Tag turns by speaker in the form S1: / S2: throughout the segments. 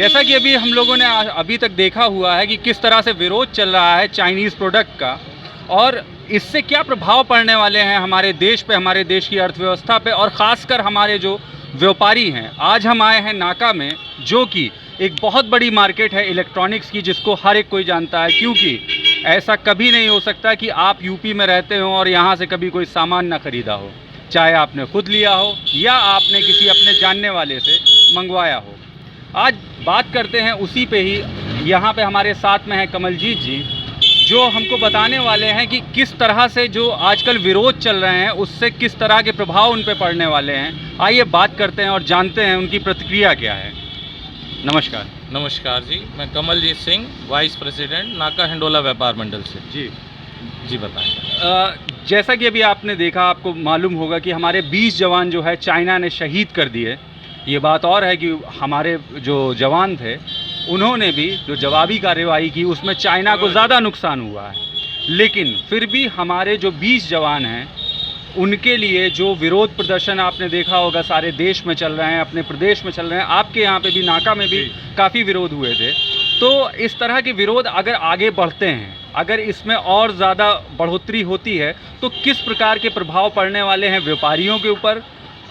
S1: जैसा कि अभी हम लोगों ने अभी तक देखा हुआ है कि किस तरह से विरोध चल रहा है चाइनीज़ प्रोडक्ट का, और इससे क्या प्रभाव पड़ने वाले हैं हमारे देश पे, हमारे देश की अर्थव्यवस्था पे, और ख़ासकर हमारे जो व्यापारी हैं। आज हम आए हैं नाका में, जो कि एक बहुत बड़ी मार्केट है इलेक्ट्रॉनिक्स की, जिसको हर एक कोई जानता है, क्योंकि ऐसा कभी नहीं हो सकता कि आप यूपी में रहते हो और यहाँ से कभी कोई सामान ना ख़रीदा हो, चाहे आपने खुद लिया हो या आपने किसी अपने जानने वाले से मंगवाया हो। आज बात करते हैं उसी पे ही। यहाँ पे हमारे साथ में हैं कमलजीत जी, जो हमको बताने वाले हैं कि किस तरह से जो आजकल विरोध चल रहे हैं उससे किस तरह के प्रभाव उन पे पड़ने वाले हैं। आइए बात करते हैं और जानते हैं उनकी प्रतिक्रिया क्या है। नमस्कार।
S2: नमस्कार जी, मैं कमलजीत सिंह, वाइस प्रेसिडेंट नाका हिंडोला व्यापार मंडल से। जी बताएं।
S1: जैसा कि अभी आपने देखा, आपको मालूम होगा कि हमारे 20 जवान जो है चाइना ने शहीद कर दिए। ये बात और है कि हमारे जो जवान थे उन्होंने भी जो जवाबी कार्रवाई की उसमें चाइना को ज़्यादा नुकसान हुआ है, लेकिन फिर भी हमारे जो 20 जवान हैं उनके लिए जो विरोध प्रदर्शन आपने देखा होगा सारे देश में चल रहे हैं, अपने प्रदेश में चल रहे हैं, आपके यहाँ पे भी नाका में भी काफ़ी विरोध हुए थे। तो इस तरह के विरोध अगर आगे बढ़ते हैं, अगर इसमें और ज़्यादा बढ़ोतरी होती है, तो किस प्रकार के प्रभाव पड़ने वाले हैं व्यापारियों के ऊपर,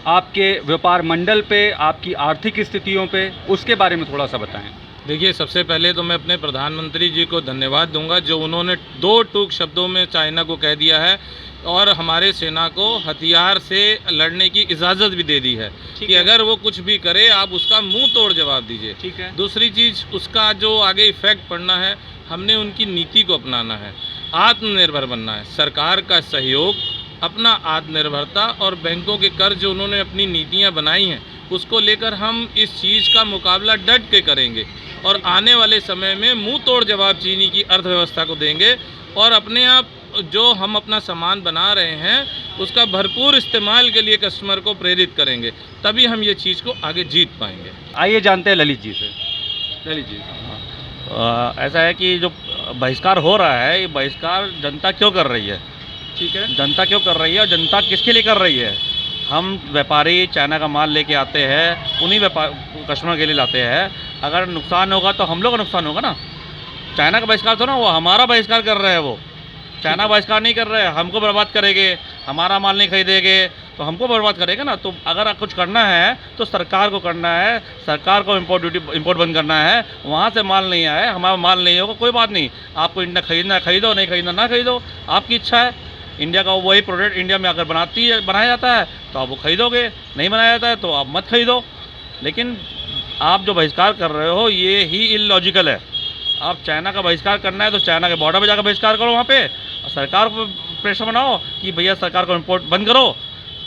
S1: आपके व्यापार मंडल पे, आपकी आर्थिक स्थितियों पे, उसके बारे में थोड़ा सा बताएं।
S2: देखिए, सबसे पहले तो मैं अपने प्रधानमंत्री जी को धन्यवाद दूंगा, जो उन्होंने 2 टूक शब्दों में चाइना को कह दिया है और हमारे सेना को हथियार से लड़ने की इजाज़त भी दे दी है कि अगर वो कुछ भी करे आप उसका मुंह तोड़ जवाब दीजिए।
S1: ठीक है।
S2: दूसरी चीज़, उसका जो आगे इफेक्ट पड़ना है, हमने उनकी नीति को अपनाना है, आत्मनिर्भर बनना है, सरकार का सहयोग, अपना आत्मनिर्भरता और बैंकों के कर्ज जो उन्होंने अपनी नीतियां बनाई हैं उसको लेकर हम इस चीज़ का मुकाबला डट के करेंगे और आने वाले समय में मुंह तोड़ जवाब चीनी की अर्थव्यवस्था को देंगे और अपने आप जो हम अपना सामान बना रहे हैं उसका भरपूर इस्तेमाल के लिए कस्टमर को प्रेरित करेंगे, तभी हम ये चीज़ को आगे जीत पाएंगे।
S1: आइए जानते हैं ललित जी से। ललित जी,
S3: ऐसा है कि जो बहिष्कार हो रहा है, ये बहिष्कार जनता क्यों कर रही है?
S1: ठीक है।
S3: जनता क्यों कर रही है और जनता किसके लिए कर रही है? हम व्यापारी चाइना का माल लेके आते हैं, उन्हीं व्यापार कस्टमर के लिए लाते हैं। अगर नुकसान होगा तो हम लोग का नुकसान होगा ना। चाइना का बहिष्कार तो ना, वो हमारा बहिष्कार कर रहे हैं। वो चाइना बहिष्कार नहीं कर रहे हैं, हमको बर्बाद करेंगे, हमारा माल नहीं खरीदेंगे तो हमको बर्बाद करेगा ना। तो अगर कुछ करना है तो सरकार को करना है, सरकार को इम्पोर्ट बंद करना है। वहाँ से माल नहीं आए, हमारा माल नहीं होगा, कोई बात नहीं। आपको इंडिया खरीदना है खरीदो, नहीं खरीदना ना खरीदो, आपकी इच्छा है। इंडिया का वही प्रोडक्ट इंडिया में अगर बनाया जाता है तो आप वो खरीदोगे, नहीं बनाया जाता है तो आप मत खरीदो। लेकिन आप जो बहिष्कार कर रहे हो ये ही इलॉजिकल है। आप चाइना का बहिष्कार करना है तो चाइना के बॉर्डर पे जाकर बहिष्कार करो, वहाँ पे सरकार को प्रेशर बनाओ कि भैया सरकार को इम्पोर्ट बंद करो।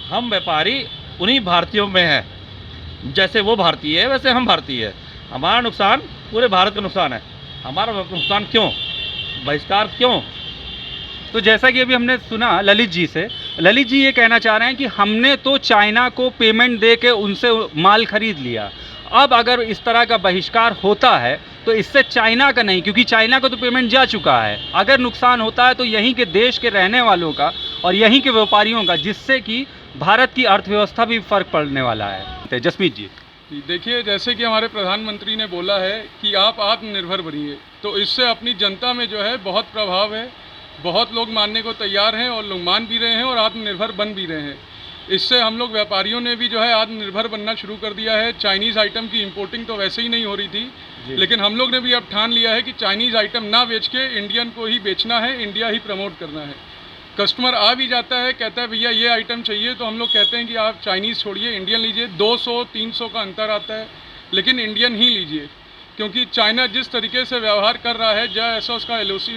S3: हम व्यापारी उन्हीं भारतीयों में हैं, जैसे वो भारतीय है वैसे हम भारतीय है। हमारा नुकसान पूरे भारत का नुकसान है। हमारा नुकसान क्यों, बहिष्कार क्यों?
S1: तो जैसा कि अभी हमने सुना ललित जी से, ललित जी ये कहना चाह रहे हैं कि हमने तो चाइना को पेमेंट दे के उनसे माल खरीद लिया, अब अगर इस तरह का बहिष्कार होता है तो इससे चाइना का नहीं, क्योंकि चाइना को तो पेमेंट जा चुका है, अगर नुकसान होता है तो यहीं के देश के रहने वालों का और यहीं के व्यापारियों का, जिससे कि भारत की अर्थव्यवस्था भी फर्क पड़ने वाला है। जसमीत जी,
S4: देखिए, जैसे कि हमारे प्रधानमंत्री ने बोला है कि आप आत्मनिर्भर बनिए, तो इससे अपनी जनता में जो है बहुत प्रभाव है। बहुत लोग मानने को तैयार हैं और लोग मान भी रहे हैं और आत्मनिर्भर बन भी रहे हैं। इससे हम लोग व्यापारियों ने भी जो है आत्मनिर्भर बनना शुरू कर दिया है। चाइनीज़ आइटम की इंपोर्टिंग तो वैसे ही नहीं हो रही थी, लेकिन हम लोग ने भी अब ठान लिया है कि चाइनीज़ आइटम ना बेच के इंडियन को ही बेचना है, इंडिया ही प्रमोट करना है। कस्टमर आ भी जाता है, कहता है भैया ये आइटम चाहिए, तो हम लोग कहते हैं कि आप चाइनीज़ छोड़िए, इंडियन लीजिए। 200-300 का अंतर आता है, लेकिन इंडियन ही लीजिए, क्योंकि चाइना जिस तरीके से व्यवहार कर रहा है, जैसा उसका LOC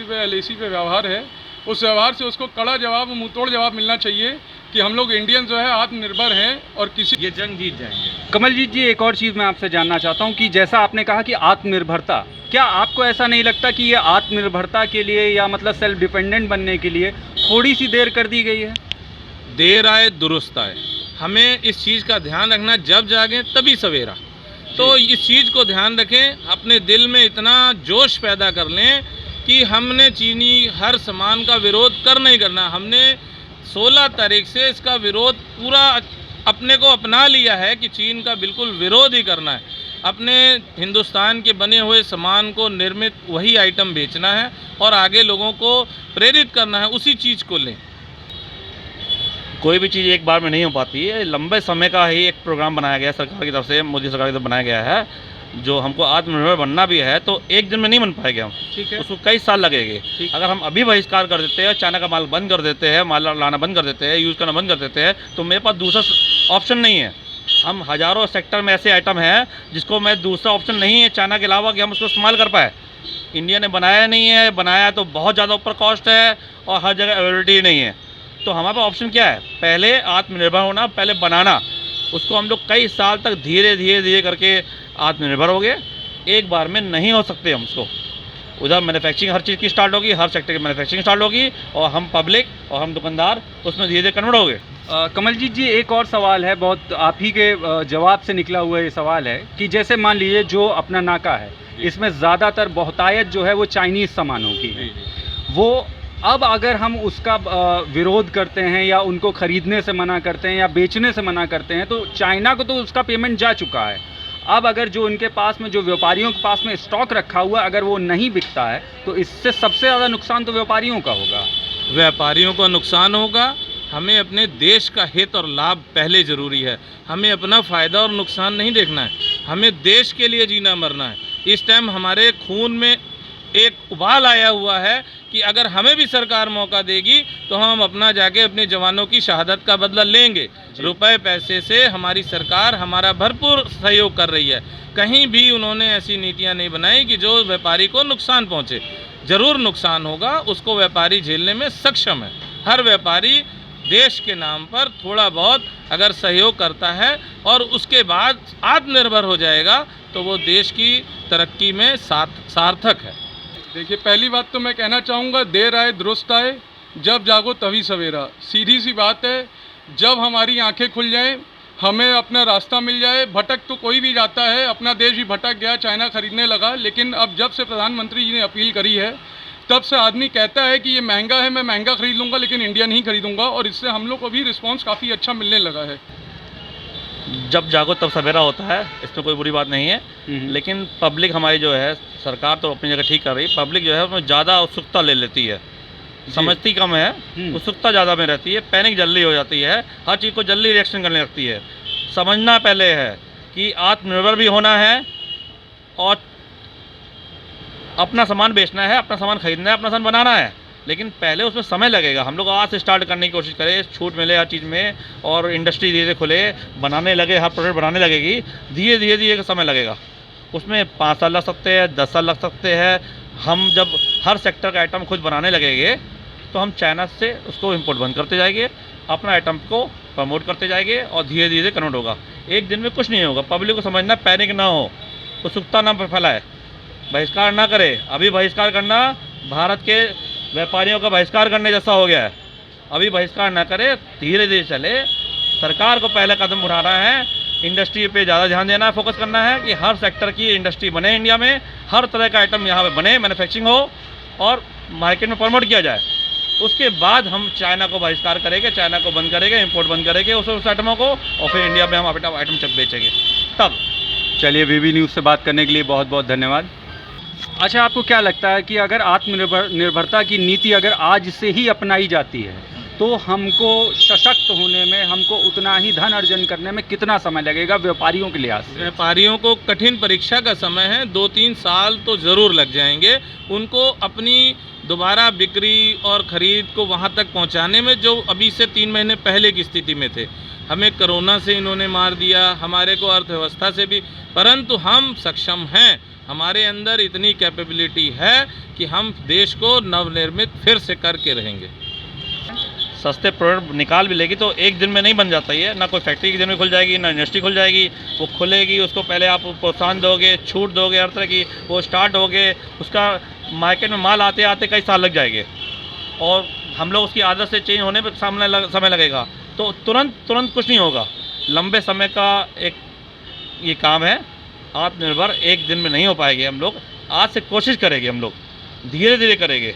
S4: पे व्यवहार है, उस व्यवहार से उसको कड़ा जवाब, मुंह तोड़ जवाब मिलना चाहिए कि हम लोग इंडियन जो है आत्मनिर्भर हैं और किसी
S2: ये जंग जीत जाएंगे।
S1: कमलजीत जी, एक और चीज़ मैं आपसे जानना चाहता हूं कि जैसा आपने कहा कि आत्मनिर्भरता, क्या आपको ऐसा नहीं लगता कि ये आत्मनिर्भरता के लिए या मतलब सेल्फ डिपेंडेंट बनने के लिए थोड़ी सी देर कर दी गई है?
S2: देर आए दुरुस्त आए, हमें इस चीज़ का ध्यान रखना, जब जागें तभी सवेरा। तो इस चीज़ को ध्यान रखें, अपने दिल में इतना जोश पैदा कर लें कि हमने चीनी हर सामान का विरोध करना ही करना। हमने 16 तारीख से इसका विरोध पूरा अपने को अपना लिया है कि चीन का बिल्कुल विरोध ही करना है। अपने हिंदुस्तान के बने हुए सामान को निर्मित वही आइटम बेचना है और आगे लोगों को प्रेरित करना है उसी चीज़ को लें।
S3: कोई भी चीज़ एक बार में नहीं हो पाती है, लंबे समय का ही एक प्रोग्राम बनाया गया है सरकार की तरफ से, मोदी सरकार की तरफ बनाया गया है। जो हमको आत्मनिर्भर बनना भी है तो एक दिन में नहीं बन पाएंगे हम,
S1: ठीक है।
S3: उसको कई साल लगेंगे। अगर हम अभी बहिष्कार कर देते हैं, चाइना का माल बंद कर देते हैं, माल लाना बंद कर देते हैं, यूज़ करना बंद कर देते हैं, तो मेरे पास दूसरा ऑप्शन नहीं है। हम हज़ारों सेक्टर में ऐसे आइटम हैं जिसको मैं दूसरा ऑप्शन नहीं है चाइना के अलावा कि हम उसको इस्तेमाल कर पाए। इंडिया ने बनाया नहीं है, बनाया तो बहुत ज़्यादा ऊपर कॉस्ट है और हर जगह अवेलेबिलिटी नहीं है। तो हमारे पास ऑप्शन क्या है? पहले आत्मनिर्भर होना, पहले बनाना। उसको हम लोग कई साल तक धीरे धीरे करके आत्मनिर्भर हो गए। एक बार में नहीं हो सकते हम उसको। उधर मैन्युफैक्चरिंग हर चीज़ की स्टार्ट होगी, हर सेक्टर की मैन्युफैक्चरिंग स्टार्ट होगी और हम पब्लिक और हम दुकानदार उसमें धीरे धीरे कन्वर्ट हो गए।
S1: कमलजीत जी, एक और सवाल है, बहुत आप ही के जवाब से निकला हुआ ये सवाल है कि जैसे मान लीजिए जो अपना नाका है, इसमें ज़्यादातर बहुतायत जो है वो चाइनीज़ सामानों की है। वो अब अगर हम उसका विरोध करते हैं या उनको ख़रीदने से मना करते हैं या बेचने से मना करते हैं तो चाइना को तो उसका पेमेंट जा चुका है। अब अगर जो उनके पास में, जो व्यापारियों के पास में स्टॉक रखा हुआ, अगर वो नहीं बिकता है तो इससे सबसे ज़्यादा नुकसान तो व्यापारियों का होगा।
S2: व्यापारियों का नुकसान होगा। हमें अपने देश का हित और लाभ पहले ज़रूरी है। हमें अपना फ़ायदा और नुकसान नहीं देखना है, हमें देश के लिए जीना मरना है। इस टाइम हमारे खून में एक उबाल आया हुआ है कि अगर हमें भी सरकार मौका देगी तो हम अपना जाके अपने जवानों की शहादत का बदला लेंगे। रुपए पैसे से हमारी सरकार हमारा भरपूर सहयोग कर रही है। कहीं भी उन्होंने ऐसी नीतियां नहीं बनाई कि जो व्यापारी को नुकसान पहुंचे। ज़रूर नुकसान होगा, उसको व्यापारी झेलने में सक्षम है। हर व्यापारी देश के नाम पर थोड़ा बहुत अगर सहयोग करता है और उसके बाद आत्मनिर्भर हो जाएगा तो वो देश की तरक्की में सार्थक है।
S4: देखिए, पहली बात तो मैं कहना चाहूँगा, देर आए दुरुस्त आए, जब जागो तभी सवेरा। सीधी सी बात है, जब हमारी आंखें खुल जाएं, हमें अपना रास्ता मिल जाए। भटक तो कोई भी जाता है, अपना देश भी भटक गया, चाइना खरीदने लगा, लेकिन अब जब से प्रधानमंत्री जी ने अपील करी है तब से आदमी कहता है कि ये महंगा है, मैं महंगा खरीद लूँगा लेकिन इंडिया नहीं खरीदूँगा, और इससे हम लोग को भी रिस्पॉन्स काफ़ी अच्छा मिलने लगा है।
S3: जब जागो तब सवेरा होता है, इसमें कोई बुरी बात नहीं है। लेकिन पब्लिक हमारी जो है, सरकार तो अपनी जगह ठीक कर रही, पब्लिक जो है उसमें ज़्यादा उत्सुकता ले लेती है, समझती कम है, उत्सुकता ज़्यादा में रहती है, पैनिक जल्दी हो जाती है, हर चीज़ को जल्दी रिएक्शन करने लगती है। समझना पहले है कि आत्मनिर्भर भी होना है और अपना सामान बेचना है, अपना सामान खरीदना है, अपना सामान बनाना है, लेकिन पहले उसमें समय लगेगा। हम लोग आज से स्टार्ट करने की कोशिश करें, छूट मिले हर चीज़ में और इंडस्ट्री धीरे धीरे खुले, बनाने लगे, हर प्रोडक्ट बनाने लगेगी, धीरे धीरे समय लगेगा। उसमें 5 साल लग सकते हैं, 10 साल लग सकते हैं। हम जब हर सेक्टर का आइटम खुद बनाने लगेंगे तो हम चाइना से उसको इम्पोर्ट बंद करते जाएंगे, अपना आइटम को प्रमोट करते जाएंगे और धीरे धीरे कन्वर्ट होगा। एक दिन में कुछ नहीं होगा। पब्लिक को समझना, पैनिक ना हो, उत्सुकता ना फैलाए, बहिष्कार ना करे। अभी बहिष्कार करना भारत के व्यापारियों का बहिष्कार करने जैसा हो गया है। अभी बहिष्कार ना करे, धीरे धीरे चले। सरकार को पहले कदम उठाना है, इंडस्ट्री पे ज़्यादा ध्यान देना है, फोकस करना है कि हर सेक्टर की इंडस्ट्री बने इंडिया में, हर तरह का आइटम यहाँ पे बने, मैन्युफैक्चरिंग हो और मार्केट में प्रमोट किया जाए। उसके बाद हम चाइना को बहिष्कार करेंगे, चाइना को बंद करेंगे, इंपोर्ट बंद करेंगे उस आइटमों को, और फिर इंडिया में हम आइटम बेचेंगे तब।
S1: चलिए, वीबी न्यूज़ से बात करने के लिए बहुत बहुत धन्यवाद। अच्छा, आपको क्या लगता है कि अगर निर्भरता की नीति अगर आज से ही अपनाई जाती है तो हमको सशक्त होने में, हमको उतना ही धन अर्जन करने में कितना समय लगेगा व्यापारियों के लिहाज से?
S2: व्यापारियों को कठिन परीक्षा का समय है, 2-3 साल तो ज़रूर लग जाएंगे उनको अपनी दोबारा बिक्री और ख़रीद को वहाँ तक पहुँचाने में, जो अभी से 3 महीने पहले की स्थिति में थे। हमें कोरोना से इन्होंने मार दिया, हमारे को अर्थव्यवस्था से भी, परंतु हम सक्षम हैं। हमारे अंदर इतनी कैपेबिलिटी है कि हम देश को नवनिर्मित फिर से करके रहेंगे।
S3: सस्ते प्रोडक्ट निकाल भी लेगी तो एक दिन में नहीं बन जाता है। ना कोई फैक्ट्री एक दिन में खुल जाएगी, ना इंडस्ट्री खुल जाएगी। वो खुलेगी, उसको पहले आप प्रोत्साहन दोगे, छूट दोगे, हर तरह की, वो स्टार्ट होगे, उसका मार्केट में माल आते आते कई साल लग जाएंगे और हम लोग उसकी आदत से चेंज होने पर समय लगेगा। तो तुरंत कुछ नहीं होगा। लंबे समय का एक ये काम है। आत्मनिर्भर एक दिन में नहीं हो पाएंगे हम लोग। आज से कोशिश करेंगे, हम लोग धीरे धीरे करेंगे,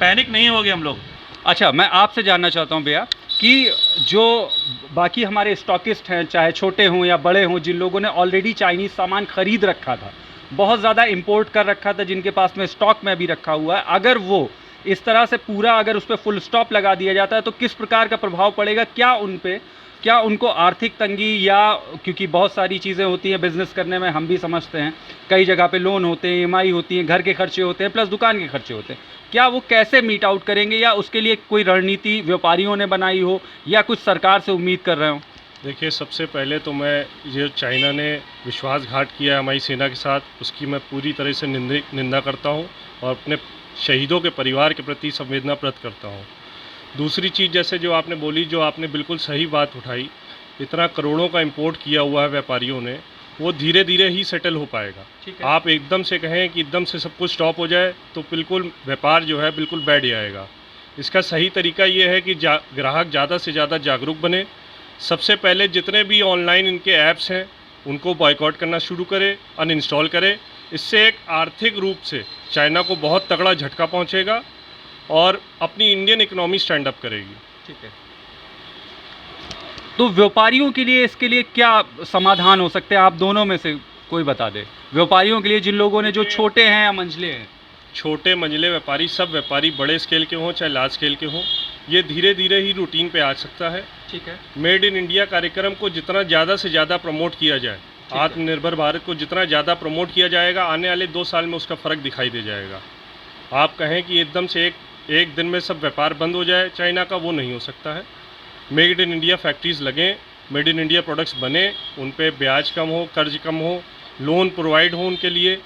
S3: पैनिक नहीं होगे हम लोग।
S1: अच्छा, मैं आपसे जानना चाहता हूँ भैया कि जो बाकी हमारे स्टॉकिस्ट हैं, चाहे छोटे हों या बड़े हों, जिन लोगों ने ऑलरेडी चाइनीज़ सामान ख़रीद रखा था, बहुत ज़्यादा इंपोर्ट कर रखा था, जिनके पास में स्टॉक में भी रखा हुआ है, अगर वो इस तरह से पूरा अगर उस पर फुल स्टॉप लगा दिया जाता है तो किस प्रकार का प्रभाव पड़ेगा? क्या उनको आर्थिक तंगी, या क्योंकि बहुत सारी चीज़ें होती हैं बिज़नेस करने में, हम भी समझते हैं, कई जगह पे लोन होते हैं, ईएमआई होती हैं, घर के खर्चे होते हैं, प्लस दुकान के खर्चे होते हैं, क्या वो कैसे मीट आउट करेंगे, या उसके लिए कोई रणनीति व्यापारियों ने बनाई हो या कुछ सरकार से उम्मीद कर रहे हो?
S5: देखिए, सबसे पहले तो मैं ये चाइना ने विश्वासघात किया है हमारी सेना के साथ, उसकी मैं पूरी तरह से निंदा करता हूँ और अपने शहीदों के परिवार के प्रति संवेदना प्रकट करता हूँ। दूसरी चीज़, जैसे जो आपने बोली, जो आपने बिल्कुल सही बात उठाई, इतना करोड़ों का इंपोर्ट किया हुआ है व्यापारियों ने, वो धीरे धीरे ही सेटल हो पाएगा। आप एकदम से कहें कि एकदम से सब कुछ स्टॉप हो जाए तो बिल्कुल व्यापार जो है बिल्कुल बैठ जाएगा। इसका सही तरीका ये है कि ग्राहक ज़्यादा से ज़्यादा जागरूक बने। सबसे पहले जितने भी ऑनलाइन इनके ऐप्स हैं उनको बॉयकॉट करना शुरू करें, अनइंस्टॉल करें। इससे एक आर्थिक रूप से चाइना को बहुत तगड़ा झटका पहुंचेगा और अपनी इंडियन इकोनॉमी स्टैंड अप करेगी।
S1: ठीक है, तो व्यापारियों के लिए इसके लिए क्या समाधान हो सकते हैं? आप दोनों में से कोई बता दे। व्यापारियों के लिए, जिन लोगों ने, जो छोटे हैं या मंझले हैं,
S5: छोटे मंझले व्यापारी, सब व्यापारी बड़े स्केल के हों चाहे लार्ज स्केल के हों, ये धीरे धीरे ही रूटीन पे आ सकता है।
S1: ठीक है,
S5: मेड इन इंडिया कार्यक्रम को जितना ज़्यादा से ज़्यादा प्रमोट किया जाए, आत्मनिर्भर भारत को जितना ज़्यादा प्रमोट किया जाएगा, आने वाले 2 साल में उसका फ़र्क दिखाई दे जाएगा। आप कहें कि एकदम से एक दिन में सब व्यापार बंद हो जाए चाइना का, वो नहीं हो सकता है। मेड इन इंडिया फैक्ट्रीज़ लगें, मेड इन इंडिया प्रोडक्ट्स बने, उन पे ब्याज कम हो, कर्ज कम हो, लोन प्रोवाइड हो उनके लिए,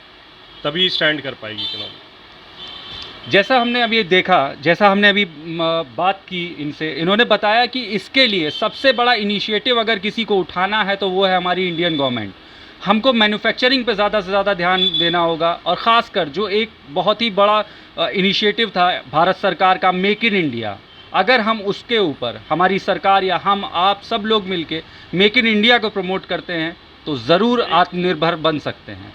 S5: तभी स्टैंड कर पाएगी इकोनॉमी।
S1: जैसा हमने अभी देखा, जैसा हमने अभी बात की इनसे, इन्होंने बताया कि इसके लिए सबसे बड़ा इनिशिएटिव अगर किसी को उठाना है तो वो है हमारी इंडियन गवर्नमेंट। हमको मैन्युफैक्चरिंग पे ज़्यादा से ज़्यादा ध्यान देना होगा, और ख़ासकर जो एक बहुत ही बड़ा इनिशिएटिव था भारत सरकार का, मेक इन इंडिया, अगर हम उसके ऊपर, हमारी सरकार या हम आप सब लोग मिलके मेक इन इंडिया को प्रमोट करते हैं तो ज़रूर आत्मनिर्भर बन सकते हैं।